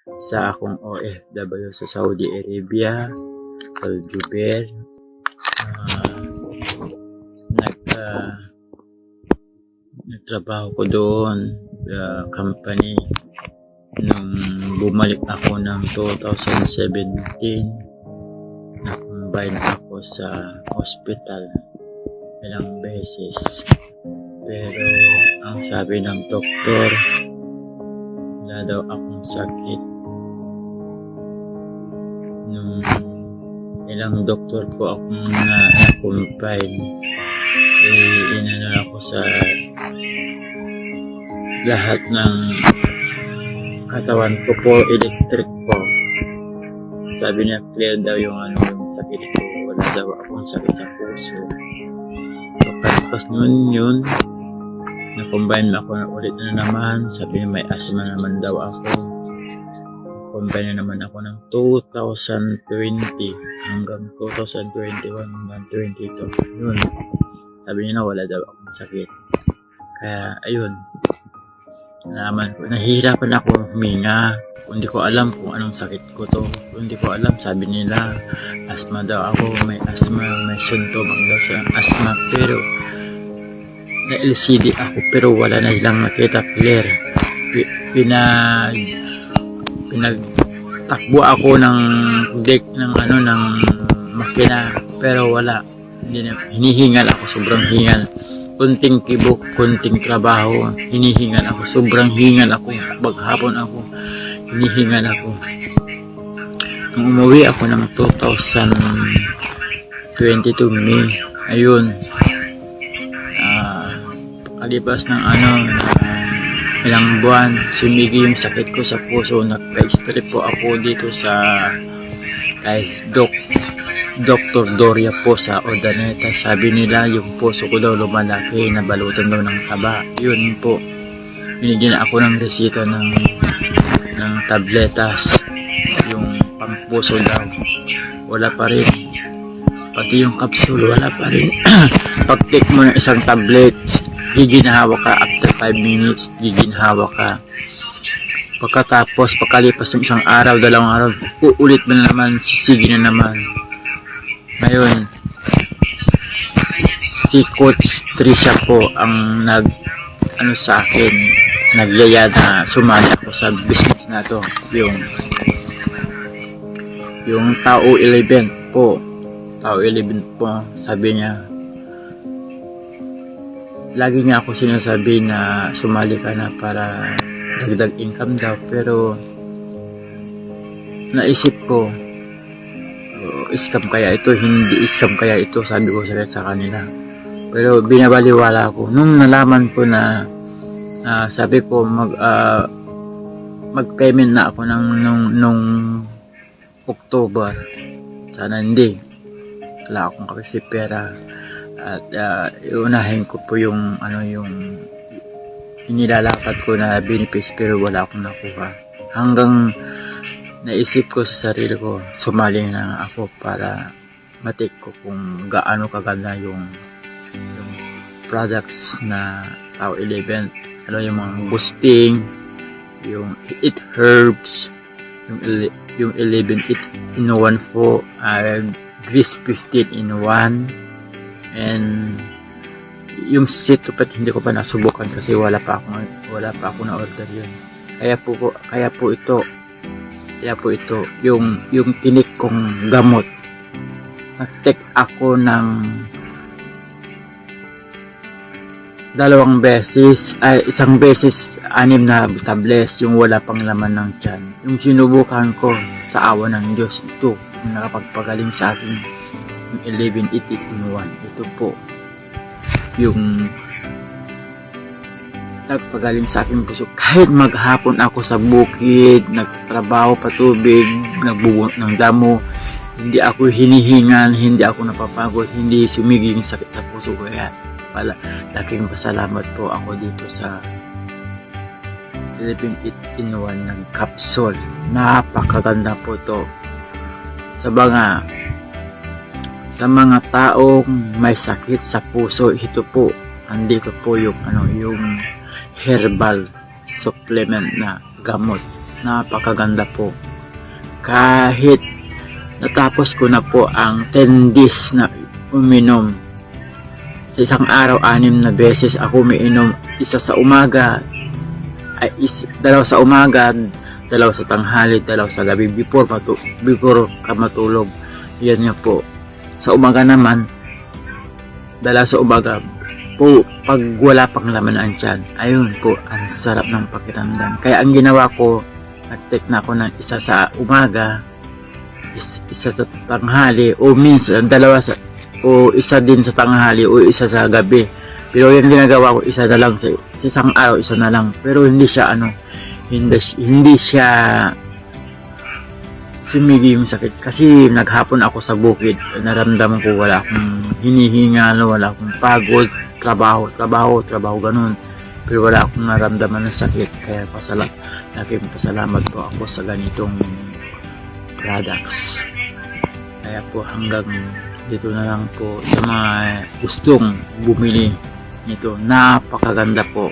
sa akong OFW sa Saudi Arabia, sa Jubail. Nagtrabaho ko doon sa company nung bumalik ako ng 2017. Na-combine ako sa hospital ilang beses, pero ang sabi ng doktor, wala daw akong sakit. Nung ilang doktor po akong na-combine, inano ako sa lahat ng katawan ko po, electric po. Sabi niya clear daw yung yung sakit ko, wala daw akong sakit sa puso. Pagkatapos nun yun, na-combine ako na ulit na naman. Sabi niya may asthma naman daw ako. Combine na naman ako ng 2020 hanggang 2021 hanggang 22. Yun. Sabi niya na wala daw akong sakit. Kaya ayun, nalaman ko, nahihirapan ako huminga. Hindi ko alam kung anong sakit ko to. Hindi ko alam, sabi nila asthma daw ako, may asthma, may symptoms daw sa asthma, pero na LCD ako, pero wala na silang nakita clear. Pinagtakbo ako ng deck ng ng makina, pero wala. Hinihingal ako, sobrang hingal. Kunting tibok, kunting trabaho, hinihingal ako, sobrang hingal ako. Maghapon ako, hinihingal ako. Nung umuwi ako ng 2022 May, ayun, pagkalipas ng ilang buwan, sumigi yung sakit ko sa puso. Nagpa-strip po ako dito sa Dr. Doria po sa Urdaneta. Sabi nila yung puso ko daw lumalaki, nabalutan daw ng taba. Yun po, binigyan ako ng resita ng tabletas, yung pangpuso daw. Wala pa rin. Pati yung capsule, wala pa rin. Pag-take mo ng isang tablet, giginhawa ka. After 5 minutes, giginhawa ka. Pagkalipas ng isang araw, dalawang araw, uulit mo na naman, sisigi na naman. Ngayon, si Coach Trisha po ang sa akin, nagyaya na sumali ako sa business na to. Yung Tao 11 po, sabi niya, lagi niya ako sinasabi na sumali ka na para dagdag income daw, pero naisip ko, scam kaya ito, hindi scam kaya ito, sabi ko sa kanila. Pero binabaliwala ako nung nalaman ko na sabi ko mag-payment na ako nung October. Sana hindi, wala akong kasi pera, at iunahin ko po yung yung inilalakad ko na benefits, pero wala akong nakuha. Hanggang naisip ko sa sarili ko, sumali na ako para matik ko kung gaano kaganda yung products na Tao 11. Yung mga boosting, yung 8 herbs, yung 11 in 1 po, grease 15 in 1, and yung set pat hindi ko pa nasubukan kasi wala pa ako na order yun. Kaya po ito yung tinik kong gamot. Nag-take ako ng 2 beses, isang beses 6 na tablets, yung wala pang laman ng tiyan. Yung sinubukan ko, sa awa ng Diyos, ito yung nakapagpagaling sa akin, yung 11 in 1. Ito po yung nagpagaling sa akin puso. Kahit maghapon ako sa bukid, nagtrabaho pa tubig, nagbubunot ng damo, hindi ako hinihingan, hindi ako napapagod, hindi sumiging sakit sa puso. Kaya laking pasalamat po ako dito sa 11 in 1 ng capsule. Napakaganda po to sa mga taong may sakit sa puso. Ito po, andito po yung yung herbal supplement na gamot Napakaganda po. Kahit natapos ko na po ang 10 days na uminom. Sa isang araw, 6 na beses ako umiinom. Isa sa umaga, dalawa sa umaga, dalawa sa tanghali, dalawa sa gabi before ka matulog. Yan nga po. Sa umaga naman, dalawa sa umaga po, pag wala pang laman ang tiyan. Ayun po, ang sarap ng pakiramdam. Kaya ang ginawa ko, nag-take na ako ng isa sa umaga, isa sa tanghali, o minsan o isa din sa tanghali, o isa sa gabi. Pero yung ginagawa ko, isa na lang sa isang araw, isa na lang. Pero hindi siya hindi siya sumigi yung sakit. Kasi naghapon ako sa bukid, naramdaman ko wala akong hinihinga, wala akong pagod, trabaho, ganun. Pero wala akong naramdaman ng sakit. Kaya laking pasalamat po ako sa ganitong products. Kaya po hanggang dito na lang po sa mga gustong bumili nito. Napakaganda po.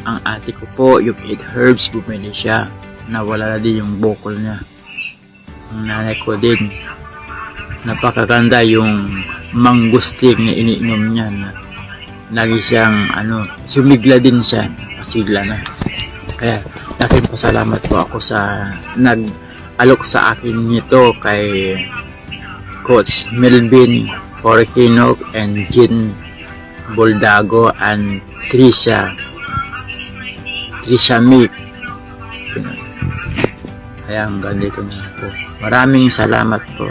Ang ate ko po, yung 8 herbs, bumili siya. Nawala na din yung bukol niya. Ang nanay ko din, napakaganda yung mangustin na iniinom niya. Lagi siyang sumigla din siya, pasigla na. Kaya laking pasalamat po ako sa nag-alok sa akin nito kay Coach Melvin Porcino and Jean Boldago and Trisha Meek. Kaya hanggang dito na po. Maraming salamat po.